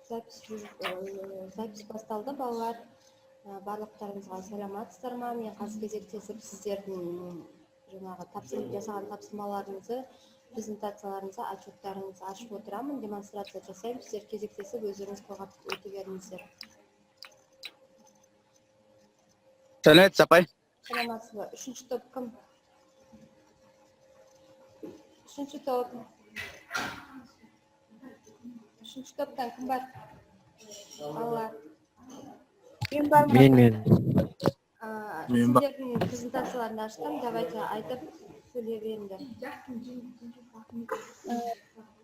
Запись басталды, балалар. Барлықтарыңызға саламатсыздар ма? Мен қазір кезектесіп сіздердің жаңағы жасаған тапсырмаларыңызды, презентацияларыңызды, отчеттарыңызды ашып отырамын. Демонстрация жасаймын. Сіздер кезектесіп өздеріңіз қорғатып өте беріңіздер. Сәлеметсіз апай. Саламатсыз ба? Үшінші топ кім? Үшінші топ. Үшінші топтан кім бар? Балалар. Мен. Сіздердің презентацияларын аштым. Давайте айтып сөйлей беріңдер.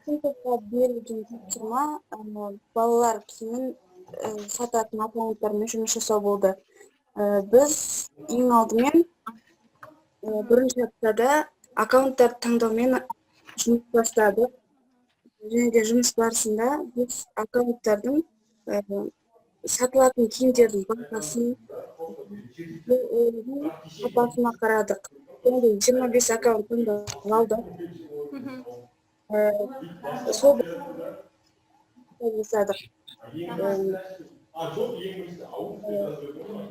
Үшінші топқа берілген тапсырма балалар киімін сататын аккаунттармен жұмыс жасау болды. Біз ең алдымен бірінші аптада аккаунттарды таңдаумен жұмыс бастадық. Және де жұмыс барысында біз аккаунттардың сатылатын киімдердің сапасына қарадық. 25 аккаунт таңдалды. Сол жасадық.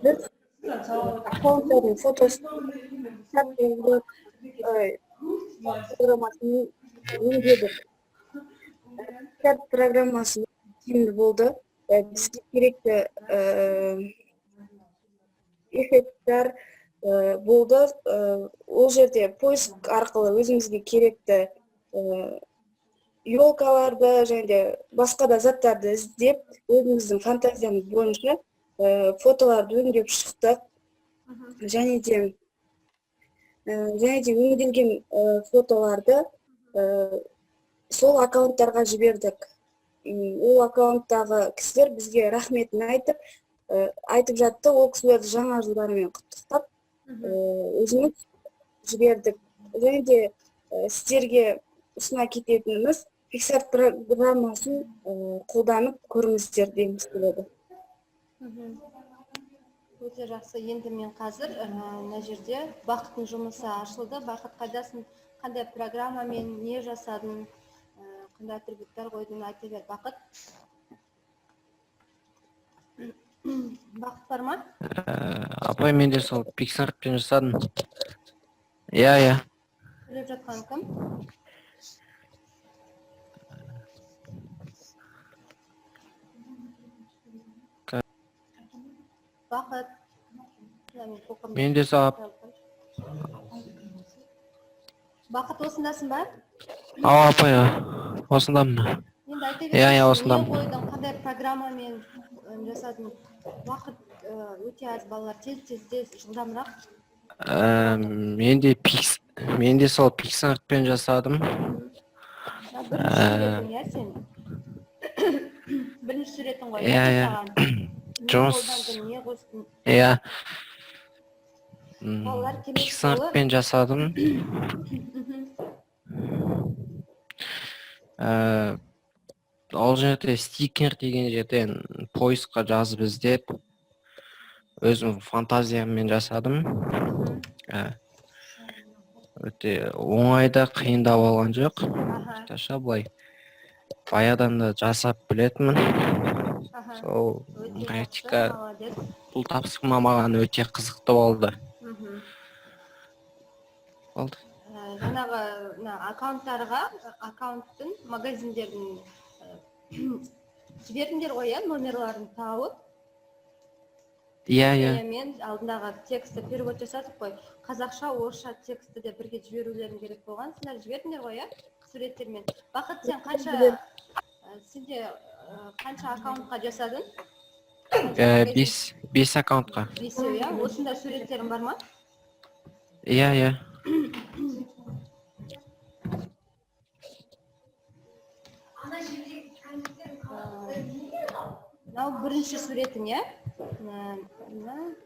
Біз аккаунттардың фотосын программасын өңдедік. Программасы тиімді болды. Бізге керекті эффекттер болды. Ол жерде поиск арқылы өзімізге керекті елкаларды және де басқа да заттарды іздеп, өзіміздің фантазиямыз бойынша фотоларды өңдеп шықтық. Және де өңделген фотоларды сол аккаунттарға жібердік. Ол аккаунттағы кісілер бізге рахметін айтып жатты. Ол кісілерді жаңа жылдарымен құттықтап, өзіміз жібердік. Және де сіздерге ұсына кететініміз Pixar программасын қолданып көріңіздер дегіміз келеді. Өте жақсы. Енді мен қазір мына жерде Бақыттың жұмысы ашылды. Бақыт, қайдасың? Қандай программамен не жасадың? Қандай атрибуттар қойдың? Айта бер, Бақыт. Бақыт бар ма? Апай, мен де сол Pixar'пен жасадым. Иә. Сөйлеп жатқан кім? Бақыт. Мен де сап. Бақыт, осындасың ба? Апай, осындамын. Енді айта Иә, берсеңші, осындамын. не қойдың, қандай программамен жасадың? Уақыт өте аз, балалар, тез жылдамырақ. Мен де сол Pixar'пен жасадым. Бірінші суретін, иә, сен? Бірінші суретін ғой, Иә. жасаған? Не қолдандың, не қостың? Иә. Балалар, келесі Pixar'пен жасадым. Ол жерде стикер деген жерден поискқа жазып іздеп, өзім фантазияммен жасадым. Өте оңайда қиындап алған жоқ. Таша былай баядан да жасап білетінмін. Сол практика бұл тапсырма маған өте қызықты болды. Болды. Жаңағы аккаунттың, магазиндердің жібердіңдер ғой, номерларын тауып. Иә. Мен алдындағы тексті перевод жасадық қой. Қазақша, орысша тексті де бірге жіберулерін керек болған. Сендер жібердіңдер ғой, суреттермен. Бақыт, сенде қанша аккаунтқа жасадың? 5 аккаунтқа. 5, иә? Осында суреттерің бар ма? Иә. Мынау бірінші суретің, иә?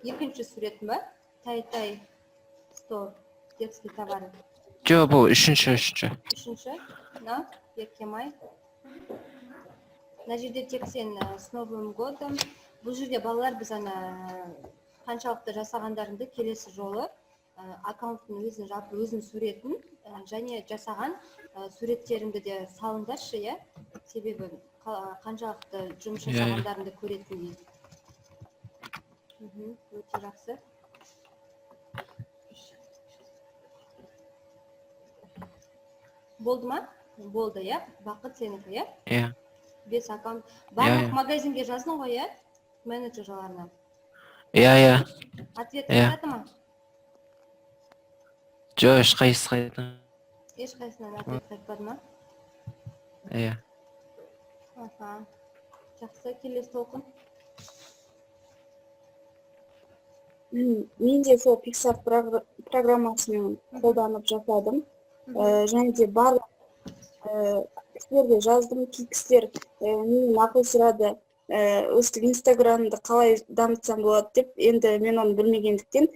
Екінші суретін ба? Тай-тай стор, детский товар. Жоқ, бұл үшінші. Үшінші? Еркемай. Мына жерде тек сен с Новым годом. Бұл жерде балалар біз қаншалықты жасағандарыңды келесі жолы аккаунттың өзінің суретін және жасаған суреттеріңді де салыңдаршы, иә? себебі қаншалықты жұмыс Иә, иә. жасағандарыңды көретіндей. Өте жақсы. Болды ма? Болды, иә? Бақыт сенікі, иә? Иә. 5 аккаунт. Иә, Барлық иә. магазинге жаздың ғой, иә? Менеджерларына. Иә. Ответ Иә. қайтады ма? Жоқ, ешқайсысы қайта. Ешқайсынан ответ қайтпады ма? Иә. Аха. Жақсы, келесі толқын. Мен де сол Pixar программасын қолданып жасадым. Және де барлық кісілерге жаздым, кей кісілер менен ақыл сұрады, өстіп Инстаграмды қалай дамытсам болады деп, енді мен оны білмегендіктен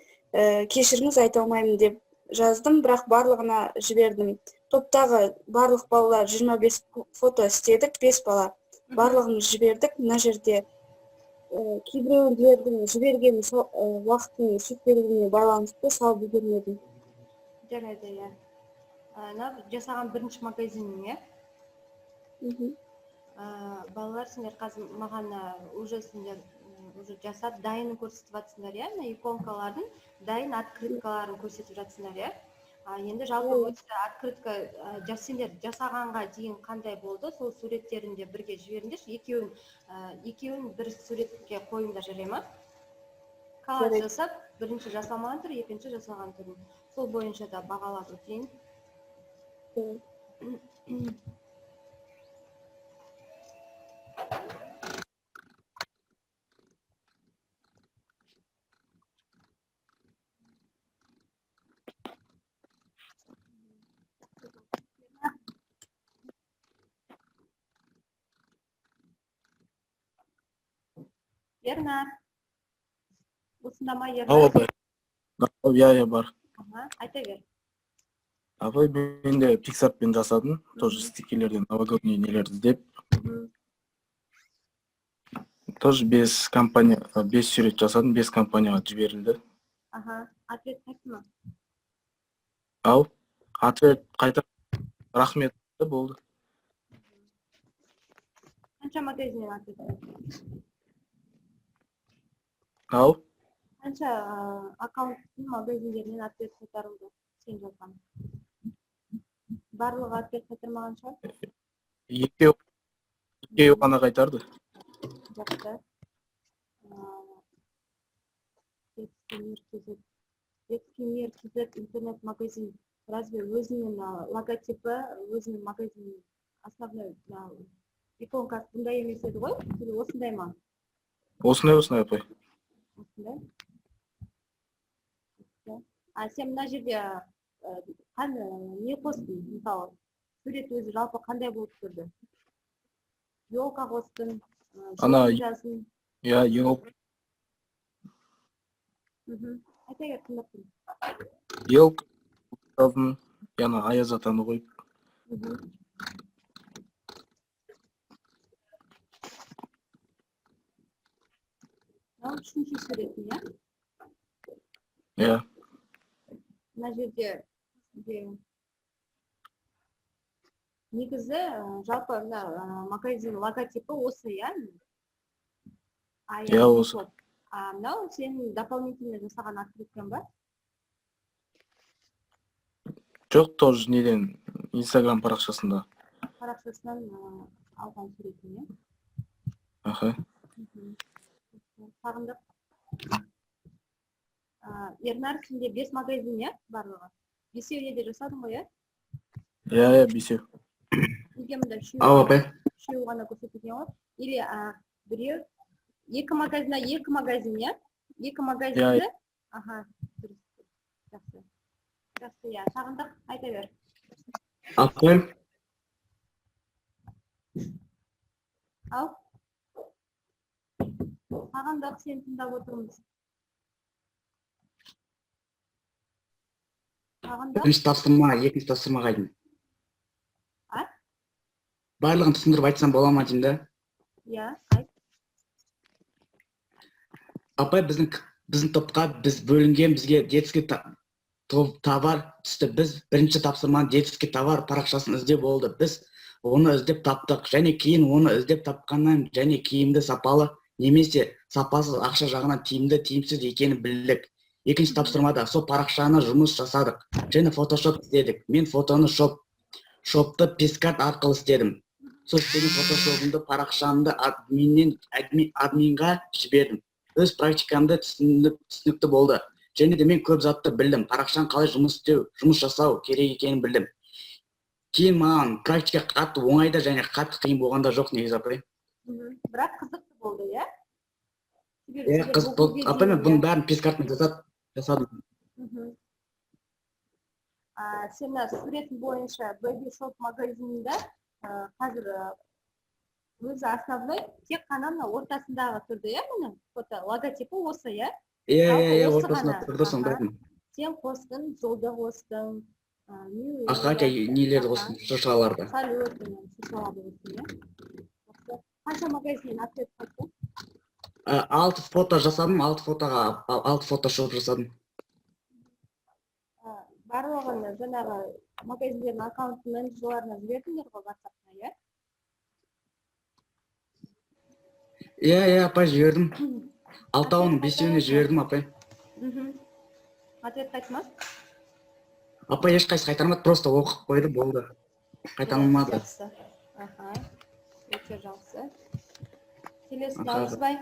кешіріңіз айта алмаймын деп жаздым, бірақ барлығына жібердім. Топтағы барлық балалар 25 фото істедік, 5 бала. Барлығын жібердік. Мына жерде кейбіреулердің жіберген уақытының шектелуіне байланысты салып үлгермедім. Жарайды, иә. Жасаған бірінші магазинің, иә? Балалар, сендер қазір маған уже жасап, дайынын көрсетіп жатсыңдар, иә? Иконкалардың дайын открыткаларын көрсетіп жатсыңдар, иә? Енді жалпы открытка сендер жасағанға дейін қандай болды? Сол суреттерінде бірге жіберіңдерші, екеуін бір суретке қойыңдар, жарай ма? Коллаж жасап, бірінші жасалмаған түр, екінші жасалған түрін. Сол бойынша да бағалап өтейін. Ернар. Осында ма, Ернар? Ау, апай. Иә, бар. Айта бер. Апай, мен де Pixar'пен жасадым. Тоже стикерлерден новогодний нелерді іздеп. Тоже 5 сурет жасадым, 5 компанияға жіберілді. Ответ қайтты ма? Ау, ответ қайта рахмет болды. Қанша магазиннен ответ қайтты? Ау, Қанша аккаунттың магазиндерінен ответ қайтарылды? Сен жазған. Барлығы ответ қайтармаған шығар? екеуі ғана қайтарды. Жақсы. Детский мир KZ интернет-магазин. Разве өзінің логотипі, өзінің магазинінің основной иконкасы бұндай емес еді ғой? Или осындай ма? Осындай, апай. Осындай. Сен мына жерде не қостың, мысалы? Сурет өзі жалпы қандай болып тұрды? Елка қостың, жолын жаздың. Иә, елка. Айта кер, тыңдап тұрмын. Елка жаздым, яна Аяз атаны қойып. Үшінші суретін, иә? Иә. Мына жерде негізі жалпы магазин логотипі осы, иә? Иә, осы. Мынау сенің дополнительно жасаған открыткаң ба? Жоқ, тоже неден Инстаграм парақшасында. Парақшасынан алған суретін, иә? Аха. Сағындық. Ернар, сенде 5 магазин, иә? Барлығы. 5-еуіне де жасадың ғой, иә? Иә, 5-еу. Неге мұнда үшеу ғана көрсетілген ғой? Или біреу, 2 магазин, иә? 2 магазинді? Аха, дұрыс. Жақсы. Жақсы, иә. Сағындық, айта бер. Апай. Ау? Сағындық, сен тыңдап отырмыз. Сағындық? Екінші тапсырма қайдың. Барлығын түсіндіріп айтсам бола ма деймін да? Иә, айт. Апай, біздің топқа біз бөлінген, бізге детский товар түсті. Біз бірінші тапсырманы детский товар парақшасын іздеу болды. Біз оны іздеп таптық. Және кейін оны іздеп тапқаннан және киімді сапалы немесе сапасыз ақша жағынан тиімді, тиімсіз екенін білдік. Екінші тапсырмада сол парақшаны жұмыс жасадық. Және фотошоп істедік. Мен фотоны шопты пискарт арқылы істедім. Сол істеген фотошопымды парақшамды админға жібердім. Өз практикамды түсінікті болды. Және де мен көп затты білдім. Парақшаны қалай жұмыс жасау керек екенін білдім. Кейін маған практика қатты оңайда және қатты қиын болғанда жоқ негізі апай. Бірақ қызықты болды, иә? Қызық болды. Апай, мен бұның бәрін пискартмен жасадым. Сен суретін бойынша Baby Shop магазинінде қазір өзі основной тек қана ортасындағы тұрды, иә, мұның фото логотипі осы, иә? Ортасында тұрды сондай. Сен қостың, жолды қостың, Хотя нелерді қостың, шыршаларды. Салют, шыршаларды қостың, иә? Қанша магазин открыт қостың? 6 фото жасадым, 6 фотошоп жасадым. Барлығын жаңағы магазиндердің аккаунтын менеджерларына жібердіңдер ғой WhatsApp-на, иә? Иә, апай, жібердім. 6-ның 5-іне жібердім, апай. Ответ қайтма? Апай, ешқайсы қайтармады, просто оқып қойды, болды. Қайтарылмады. Жақсы. Өте жақсы. Келесі Наурызбай.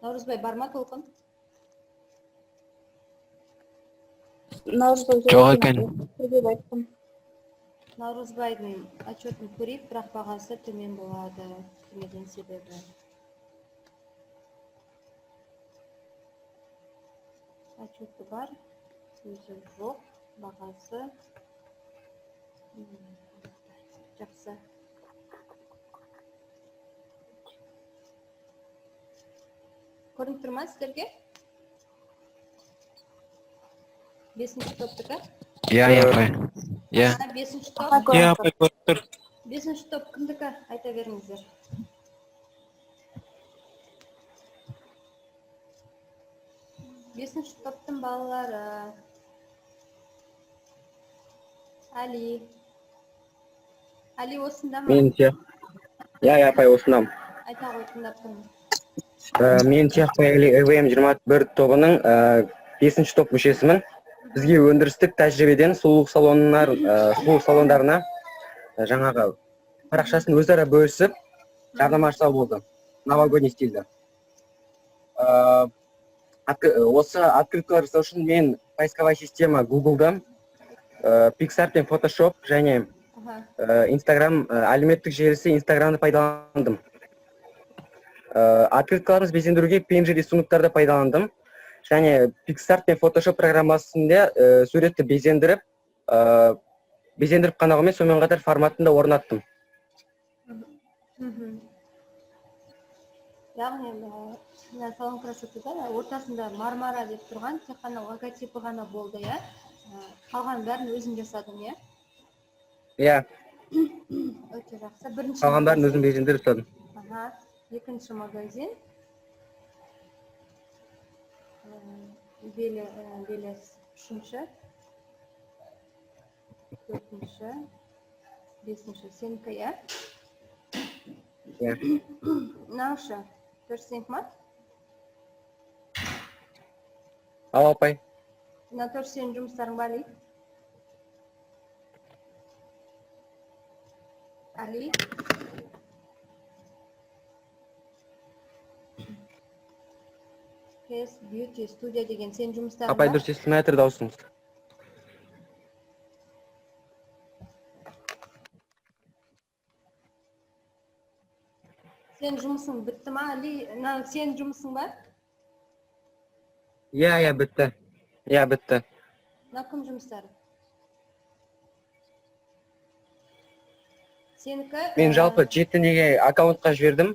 Наурызбай бар ма толқын? Жоқ екен. Наурызбайдың отчетін көрейік, бірақ бағасы төмен болады. Төменден себебі. Отчеті бар, сөзі жоқ, бағасы. Жақсы. Көрініп тұр ма сіздерге? 5-ші топтікі? Иә, апай. Иә. 5-ші топ? Иә, апай, көріп тұр. 5-ші топ кімдікі? Айта беріңіздер. Бесінші топтың балалары. Али. Али осында ма? Мен сияқты. Иә, апай, осындамын. Айта ғой, тыңдап тұрмын. Мен сияқты ЭВМ 21 тобының 5-ші топ мүшесімін. Бізге өндірістік тәжірибеден сұлулық салондарына жаңағы парақшасын өзара бөлісіп жарнама жасау болды. Новогодний стильде. Осы открыткалар жасау үшін мен поисковая система Google'да Pixar пен Photoshop және Instagram әлеуметтік желісі Instagram'ды пайдаландым. Открыткаларымыз безендіруге PNG рисунктарды пайдаландым. Және Pixar пен Photoshop программасында суретті безендіріп қана қоймай, сонымен қатар форматында орнаттым. Яғни, салон красотада ортасында мармара деп тұрған, тек қана логотипі ғана болды, иә? Қалған бәрін өзің жасадың, иә? Иә. Өте жақсы. Қалған бәрін өзім безендіріп жасадым. Екінші магазин. Белес үшінші. Төртінші. Бесінші. Сенікі, иә? Иә. Наушы, көрсенік ма? Ал, апай. Натор, сенің жұмыстарың бар, Али? Kes Beauty Studio деген сен жұмыстарың бар? Апай, дұрыс естілмей жатыр дауысыңыз. Сен жұмысың бітті ма, Али? Сен жұмысың ба? Иә, бітті. Иә, бітті. Кім жұмыстары? Сенікі? Мен жалпы 7 неге аккаунтқа жібердім.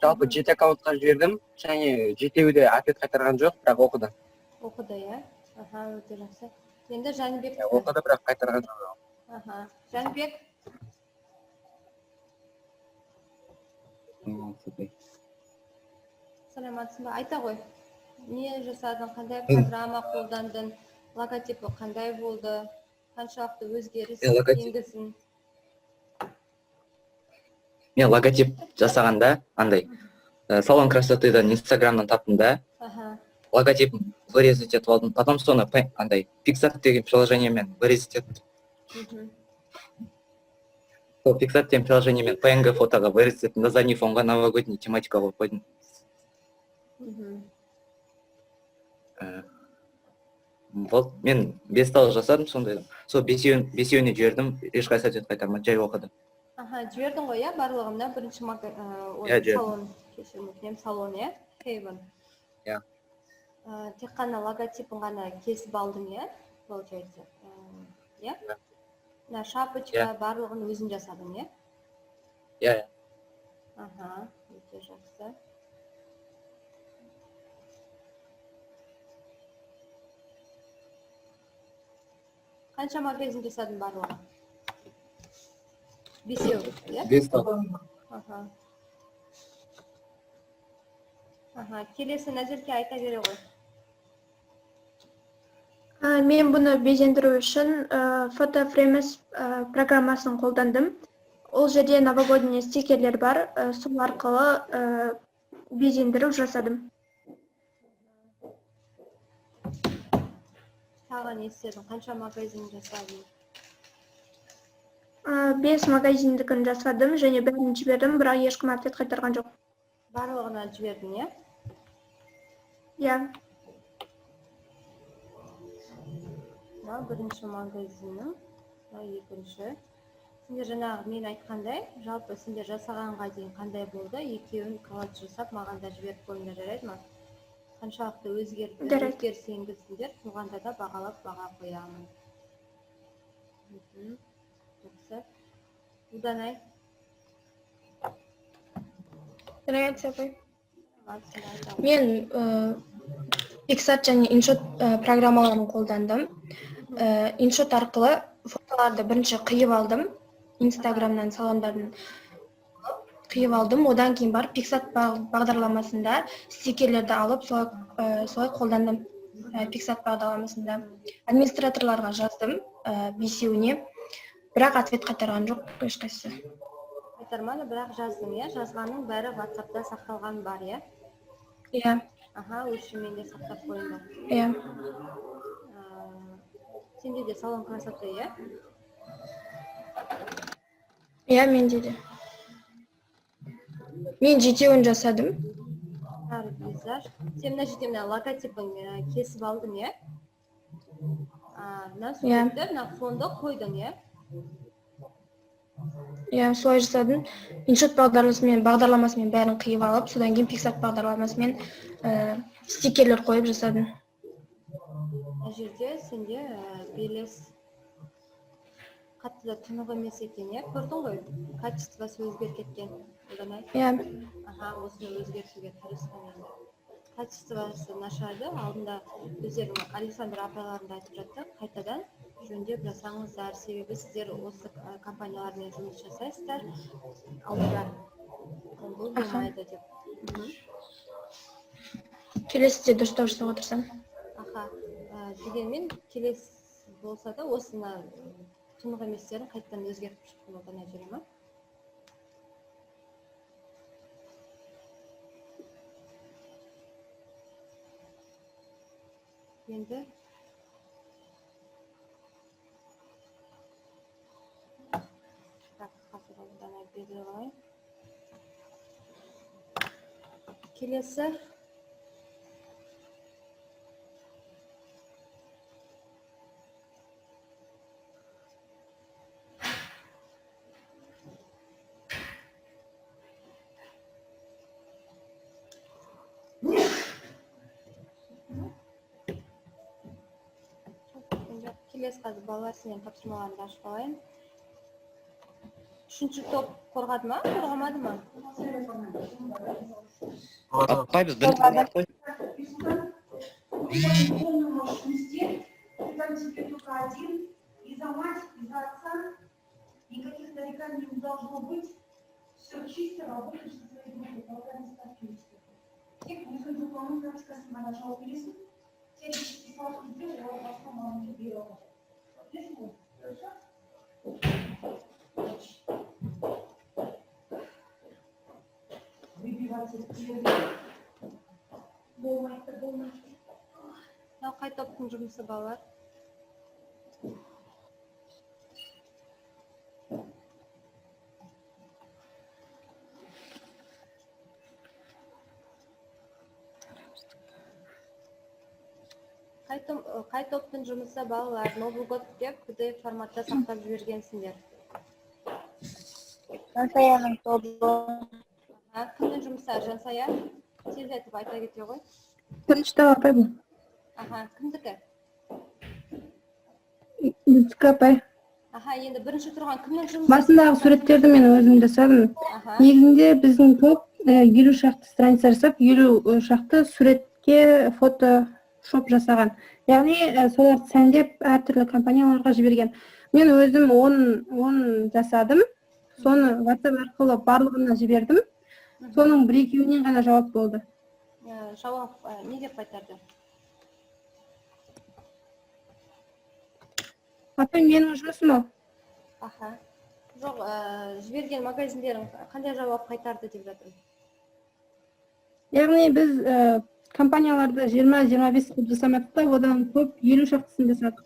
Жалпы 7 аккаунтқа жібердім. Және 7-еуде ответ қайтарған жоқ, бірақ оқыды. Оқыды, иә? Өте жақсы. Енді Жәнібек. Оқыды, бірақ қайтарған жоқ. Жәнібек. Саламатсың ба? Айта ғой. Не жасадың, қандай программа қолдандың, логотипі қандай болды, қаншалықты өзгеріс енгіздің? Мен логотип жасағанда андай салон красотыдан инстаграмнан таптым да, логотип вырезать етіп алдым, потом соны андай Pixart деген приложениемен вырезать еттім. Сол Pixart деген приложениемен PNG фотоға вырезать еттім да, задний фонға новогодний тематика қойып қойдым. Вот мен 5 тал жасадым сондай. Сол бесеуіне жібердім, ешқайсы ответ қайтармады, жай оқыды. Жібердің ғой, иә, барлығында бірінші салон, кешірім өтінемін, салон, иә, Хейвен. Иә. Тек қана логотипін ғана кесіп алдың, иә, получается. Иә? Шапочка барлығын өзің жасадың, иә? Иә. Өте жақсы. Қанша магазин жасадың барлығы? Бесеу, иә? 5 тал. Келесі Назерке айта бере ғой. Мен бұны безендіру үшін фотофремес программасын қолдандым. Ол жерде новогодний стикерлер бар, сол арқылы безендіру жасадым. Тағы не істедің? Қанша магазин жасадың? 5 магазиндікін жасадым, және бәрін жібердім, бірақ ешкім ответ қайтарған жоқ. Барлығына жібердің, иә? Иә. Бірінші магазиным, екінші. Сендер жаңағы мен айтқандай, жалпы сендер жасағанға дейін қандай болды, екеуін коллаж жасап, маған да жіберіп қойыңдар, жарайды ма? Қаншалықты өзгеріс енгіздіңдер, туғанда да бағалап баға қоямын. Жақсы. Уданай. Мен Pixart және InShot программаларын қолдандым. InShot арқылы фотоларды бірінші қиып алдым, Instagramнан салондарын қиып алдым, одан кейін барып Pixart бағдарламасында стикерлерді алып, солай қолдандым. Pixart бағдарламасында администраторларға жаздым, бесеуіне, бірақ ответ қайтарған жоқ, ешқайсысы. Қайтармады, бірақ жаздың, иә? Жазғаның бәрі WhatsApp'та сақталған бар, иә? Иә. Өшімен де сақтап қойыңдар. Иә. Сенде де салон красоты, иә? Иә, менде де. Мен жетеуін жасадым. Визаж. Сен мына жерде мына логотипін кесіп алдың, иә? Мына суретті, мына фонды қойдың, иә? Иә, солай жасадым. InShot бағдарламасымен бәрін қиып алып, содан кейін Pixart бағдарламасымен стикерлер қойып жасадым. Мына жерде сенде белес қатты да тұнық емес екен, иә? Көрдің ғой? Качествосы өзгеріп кеткен. Иә. Осыны өзгертуге тырыстың енді. Качествосы нашарды, алдында өздерің Александр апайларында айтып жатты, қайтадан жөндеп жасаңыздар, себебі сіздер осы компаниялармен жұмыс жасайсыздар, алдыда бұл болмайды деп. Келесіде дұрыстау жасауға тырысамын. Дегенмен келесі болса да осыны тұнық еместерін қайтадан өзгертіп шыққан одан әжере ма? Енді келесі қазір балалар сенен тапсырмаларымды ашып алайын. Үшінші топ қорғады ма, қорғамады ма? Апай, біз бірінші қорғады. Там тебе только один, и за мать, и за отца, никаких нареканий не должно быть. Все чисто, работаешь со своей Тек екінші планның практикасын ғана жауап бересің. Сен сауат кезде ол басқа маманға бере алады. Білесің ғой? Болмайды. Мынау қай топтың жұмысы балалар? Қай топтың жұмысы балалар? Ноблгот деп PDF форматта сақтап жібергенсіңдер. Жансаяның тобы. Кімнің жұмысы? Жансая? Тез айтып айта кете ғой. Бірінші тауар апай бұл. Кімдікі? Біздікі апай. Енді бірінші тұрған кімнің жұмысы? Басындағы суреттерді мен өзім жасадым. Негізінде біздің топ 50 шақты страница жасап, 50 шақты суретке фотошоп жасаған. Яғни соларды сәндеп әртүрлі компанияларға жіберген. Мен өзім 10 жасадым. Соны WhatsApp арқылы барлығына жібердім. Соның 1-2-інен ғана жауап болды. Жауап не деп қайтарды? Апай, менің жұмысым ол. Жоқ, жіберген магазиндерің қандай жауап қайтарды деп жатырмын. Яғни біз компанияларды 20-25 қылып жасамадық та, одан көп 50 шақтысын жасадық.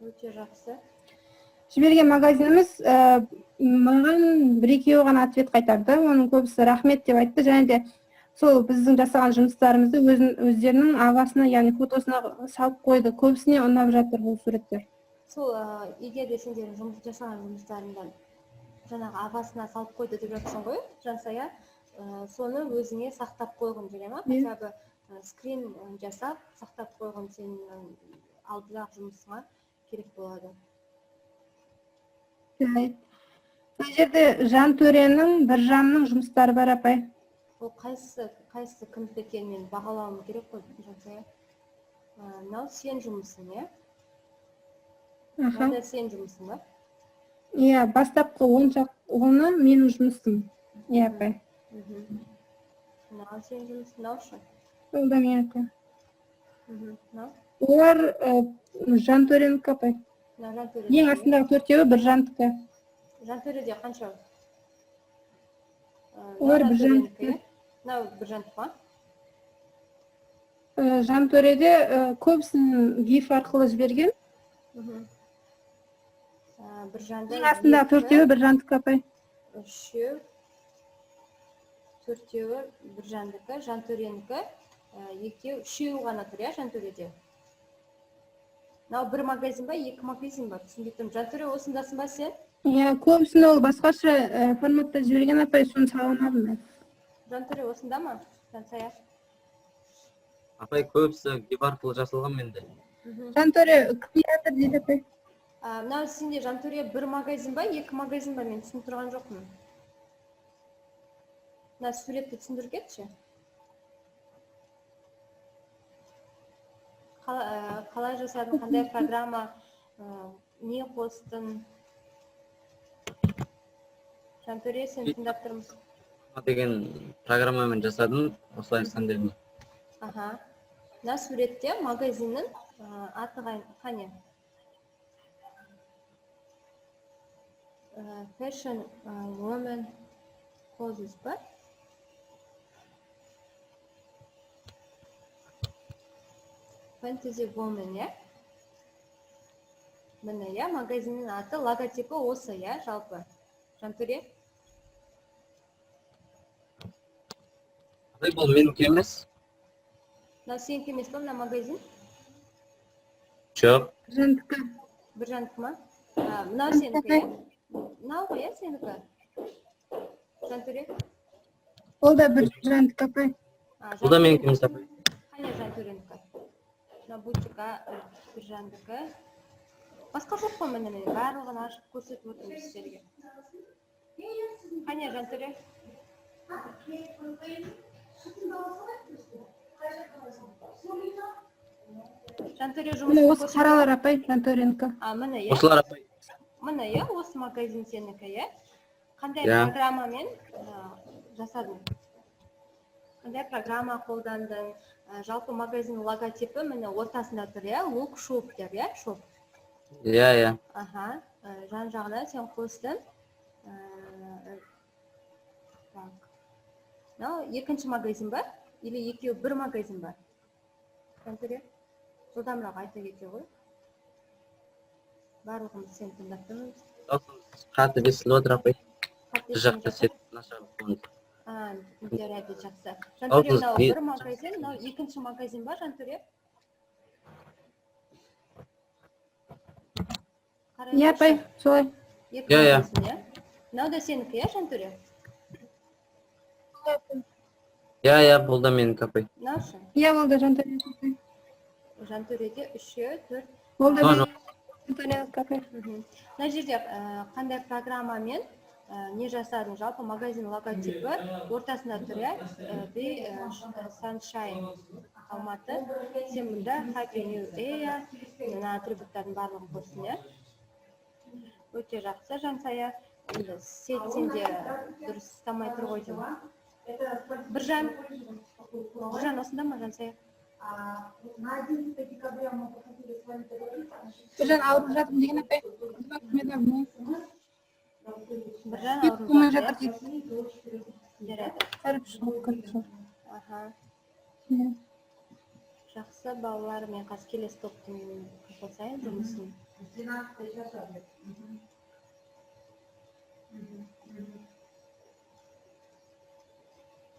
Өте жақсы. Жіберген магазиніміз маған 1-2 ғана ответ қайтарды. Оның көбісі рахмет деп айтты, және де сол біздің жасаған жұмыстарымызды өздерінің ағасына, яғни фотосына салып қойды. Көбісіне ұнап жатыр бұл суреттер. Сол егер де сендер жасаған жұмыстарыңдан жаңағы ағасына салып қойды деп жатсың ғой, Жансая, соны өзіңе сақтап қойғын жүре ма? Хотя бы скрин жасап, сақтап қойғын сенің алдырақ жұмысыңа керек болады. Бұл жерде Жантөренің, Біржанның жұмыстары бар апай. Ол қайсысы кімдікі екенін мен бағалауым керек қой, Жансая. Мынау сен жұмысың, е? Мынау сен жұмысың ба? Иә, бастапқы 10-ны менің жұмысым. Иә, апай. Мынау сен жұмысың, мынау шы? Ол да мен апай. Мынау? Олар Жантөренікі апай. Ең астындағы 4-еуі Біржандікі. Жантөреде қанша? Олар Біржандікі. Мынау Біржандікі ма? Жантөреде көбісін GIF арқылы жіберген. Ең астындағы 4-еуі Біржандікі апай. 3-еу, 4-еуі Біржандікі, Жантөренікі, 2-еу, 3-еу ғана тұр, я, Жантөреде? Мынау бір магазин ба, 2 магазин ба? Түсінбей Жантөре осындасын ба сен? Иә, көбісін ол басқаша форматта жіберген апай, соны саламадым. Жантөре осында ма? Жансая? Апай, көбісі GIF арқылы жасалған менде. Жантөре креатор дейді апай. Мынау сенде Жантөре бір магазин ба, 2 магазин ба? Мен түсініп тұрған жоқпын. Мына суретті түсіндіріп кетші. Қалай жасадың, қандай программа, не қостың? Жантөре, сен тыңдап тұрмыз. Деген программамен жасадым, осылай сәндедім. Мына суретте магазиннің аты қане? Fashion Woman Clothes ба? Fantasy Woman, я? Міне, я, магазиннің аты, логотипі осы, я, жалпы. Жантөре? Бұл менікі емес. Мынау сенікі емес па, мына магазин? Жоқ. Біржандікі. Біржандікі ма? Мынау сенікі, я? Мынау ғой, я, сенікі? Жантөре? Ол да Біржандікі апай. Бұл да менікі емес апай. Қане Жантөренікі? Мына бутика Біржандікі. Басқа жоқ қой міне, барлығын ашып көрсетіп отырмыз сіздерге. Қане Жантөре? Жантөре жұмысын Осы қаралар апай, Жантөренікі. Міне, я? Осылар апай. Міне, я? Осы магазин сенікі, я? Қандай программамен жасадың? қандай программа қолдандың? Жалпы магазин логотипі міне ортасында тұр, иә, лук шоп деп, иә, шоп. иә. Аха, жан жағына сен қостың. Так. Мынау екінші магазин ба? Или екеуі бір магазин ба? Жантөре, жылдамырақ айта кете ғой. Барлығымыз сен тыңдап тұрмыз. Қатты естіліп отыр апай. Жақсы сет нашар болды. Жарайды, жақсы. Жантөре, мынау бір магазин, мынау екінші магазин ба, Жантөре? Иә, апай, солай. Екі магазин, иә? Мынау да сенікі, иә, Жантөре? Иә, бұл да менікі апай. Мынаушы? Иә, болды, Жантөре. Жантөреде 3-4. Болды, Жантөре, апай. Мына жерде қандай программамен не жасадың? Жалпы магазин логотипі ортасында тұр, иә? Sunshine Алматы. Сен мұнда Happy New Year, мына атрибуттардың барлығын қостың, иә? Өте жақсы, Жансая. Сен де дұрыс ұстамай тұр ғой деймін. Біржан осында ма, Жансая? На 11 декабря мы хотели с вами договориться. Біржан ауырып жатыр деген апай. Біржан ауырып жатыр дейді. Жарайды. Кіріп шығып. Аха. Жақсы, балалар, мен қазір келесі топтың қосайын жұмысын.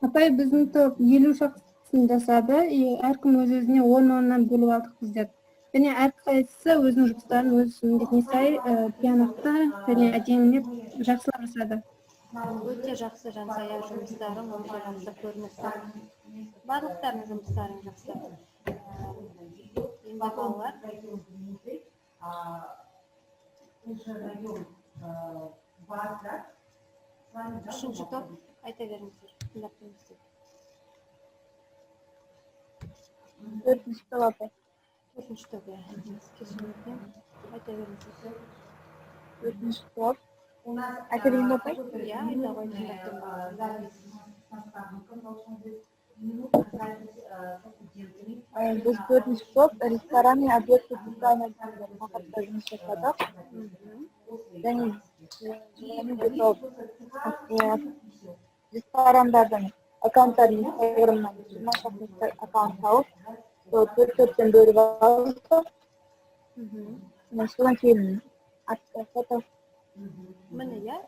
Апай, біздің топ 50 шақсын жасады, әркім өз-өзіне 10-10-нан бөліп алдық біздер. Және әрқайсысы өзінің жұмыстарын өз міндетіне сай тиянақты және әдемілеп жақсылап жасады. Өте жақсы, Жансая, жұмыстарың өте жақсы көрініп тұр. Барлықтарының жұмыстарың жақсы. Енді балалар. Үшінші топ, айта беріңіздер. Тыңдап тұрыңыздар. Төртінші топ апай. Төртінші топ, иә. Кешіріңіздер. Айта беріңіздер. Төртінші топ. Айта берейін ба апай? Иә, айта ғой, тыңдап тұрмын. Біз төртінші топ ресторан мен объекті дизайна тақырыпта жұмыс жасадық. Және де топ ресторандардың аккаунттарын инстаграмнан 20 шақты аккаунт тауып, сол 4-4-тен бөліп алдық. Содан кейін фото Міне, иә?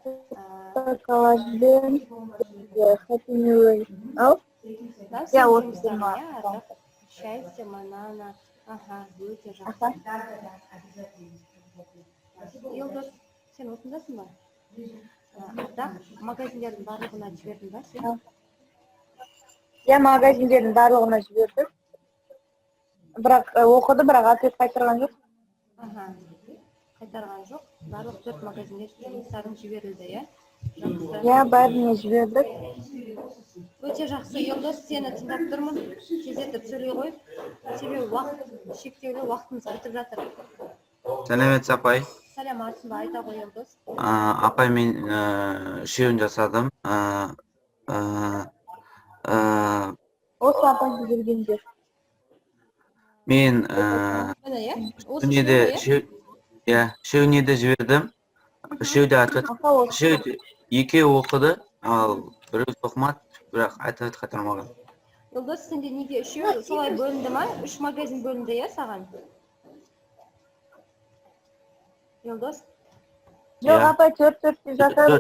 коллажбен Happy New Year. Иә, осы счастье, манана. Аха, өте жақсы. Елдос, сен осындасың ба? Ардақ, магазиндердің барлығына жібердің ба сен? Иә, магазиндердің барлығына жібердік. Бірақ оқыды, бірақ ответ қайтарған жоқ. Аха, қайтарған жоқ. Барлық 4 магазинге жұмыстарың жіберілді, иә? Иә, бәріне жібердік. Өте жақсы, Елдос, сені тыңдап тұрмын. Тездетіп сөйлей қойып, себебі уақыт шектеулі, уақытымыз бітіп жатыр. Сәлеметсіз апай. Сәлематсың ба, айта ғой, Елдос. Апай, мен үшеуін жасадым. Осы апай жібергендер. Мен үшеуіне де жібердім. Үшеуде ответ. Екеуі оқыды, ал біреу оқымады, бірақ ответ қайтармаған. Елдос, сенде неге үшеу солай бөлінді ма? 3 магазин бөлінді, иә, саған? Елдос? Жоқ, апай 4-4-те жасадым.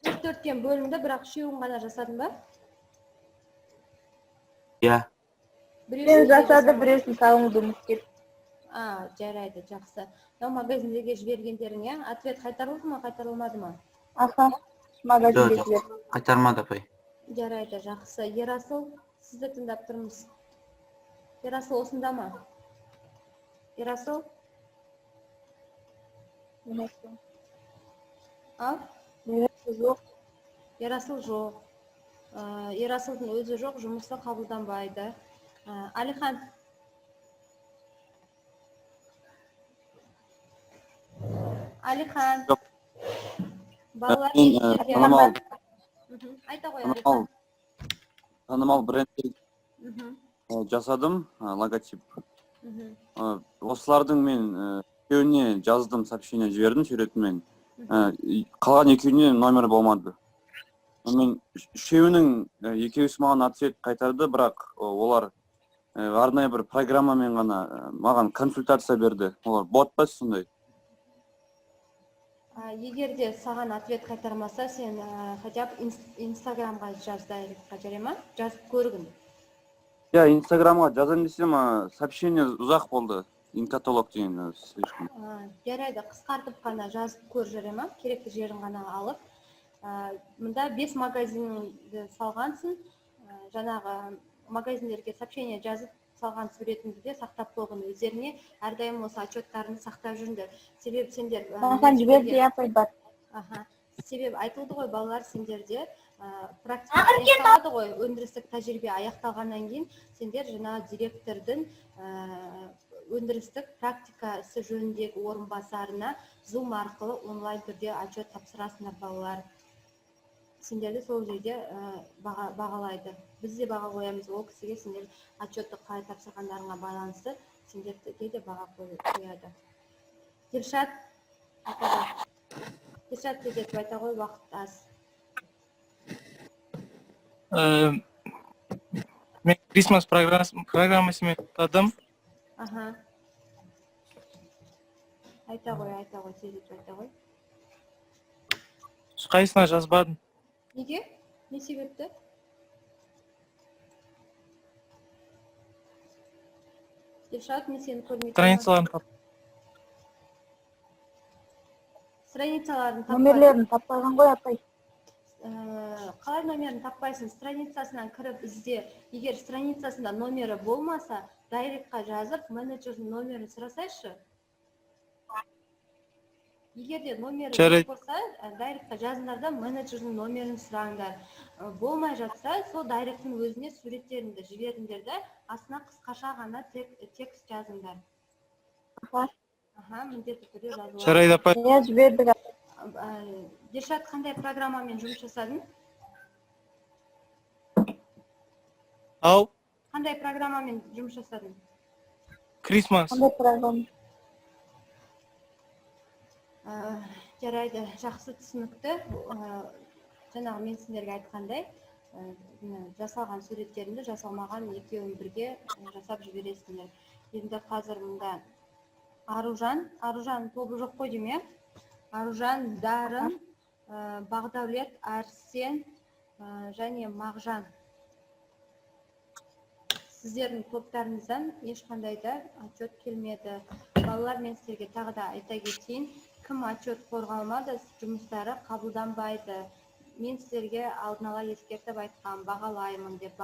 4-4-тен бөлінді, бірақ үшеуін ғана жасадың ба? Иә. Мен жасады, біреусін салыңды ұмытып. Жарайды, жақсы. Мынау магазиндерге жібергендерің, иә? Ответ қайтарылды ма, қайтарылмады ма? Аха, магазинге жібердім. Қайтармады апай. Жарайды, жақсы. Ерасыл, сізді тыңдап тұрмыз. Ерасыл осында ма? Ерасыл? Жоқ. Ерасыл жоқ. Ерасылдың өзі жоқ, жұмысы қабылданбайды. Алихан? Алихан? Балалар сіздерге... Айта ғой, Алихан. танымал брендке жасадым логотип. Осылардың мен үшеуіне жаздым, сообщение жібердім суретімен. Қалған екеуіне номер болмады. Мен үшеуінің екеуісі маған ответ қайтарды, бірақ олар арнайы бір программамен ғана маған консультация берді. Олар бот па сондай? Егер де саған ответ қайтармаса, сен хотя бы инстаграмға жаз, дайректқа жарай ма? Жазып көргін. Я инстаграмға жазайын десем, сообщение ұзақ болды. Инкатолог деген слишком. Жарайды, қысқартып қана жазып көр, жарай ма? Керекті жерін ғана алып. Мұнда 5 магазинді салғансың. Жаңағы магазиндерге сообщение жазып салған суретіңді де сақтап қойғын өздеріне. Әрдайым осы отчеттарını сақтап жүріңдер. Себебі сендер себебі айтылды ғой, балалар, сендерде практика аяқталады ғой, өндірістік тәжірибе аяқталғаннан кейін сендер жаңа директордың өндірістік практикасы жөніндегі орынбасарына Zoom арқылы онлайн түрде отчет тапсырасыңдар балалар. Сендерді сол жерде бағалайды. Біз де баға қоямыз, ол кісіге сендер отчетты қалай тапсырғандарыңа байланысты сендерге де баға қояды. Дилшат, Дилшат деп айта ғой, уақыт аз. Мен Christmas программасымен тадым. Айта ғой, тезет айта ғой. Қайсына жазбадым. Неге? Не себепті? Дилшат, мен сені көрмей тұрмын. Страницаларын Номерлерін таппаған ғой, апай. Қалай номерін таппайсың? Страницасынан кіріп ізде. Егер страницасында номері болмаса, дайректқа жазып, менеджердің номерін сұрасайшы. Егер де номері болса, дайректқа жазыңдарда менеджердің номерін сұраңдар. Болмай жатса, сол дайректің өзіне суреттеріңді жіберіңдер де, астына қысқаша ғана текст жазыңдар. Міндетті түрде жазылады. Жарайды, апай. Жібердік. Дилшат, қандай программамен жұмыс жасадың? Ау? Қандай программамен жұмыс жасадың? Christmas. Қандай программа? Жарайды, жақсы түсінікті. Жаңағы мен сендерге айтқандай, жасалған суреттеріңді жасалмаған екеуін бірге жасап жібересіңдер. Енді қазір мұнда Аружан тобы жоқ қой дейм, Аружан, Дарын, Бағдаулет, Арсен және Мағжан. Сіздердің топтарыңыздан ешқандай да отчет келмеді. Балалар, мен сіздерге тағы да айта кетейін, кім отчет қорғалмады, жұмыстары қабылданбайды. Мен сіздерге алдын ала ескертіп айтқан, бағалаймын деп.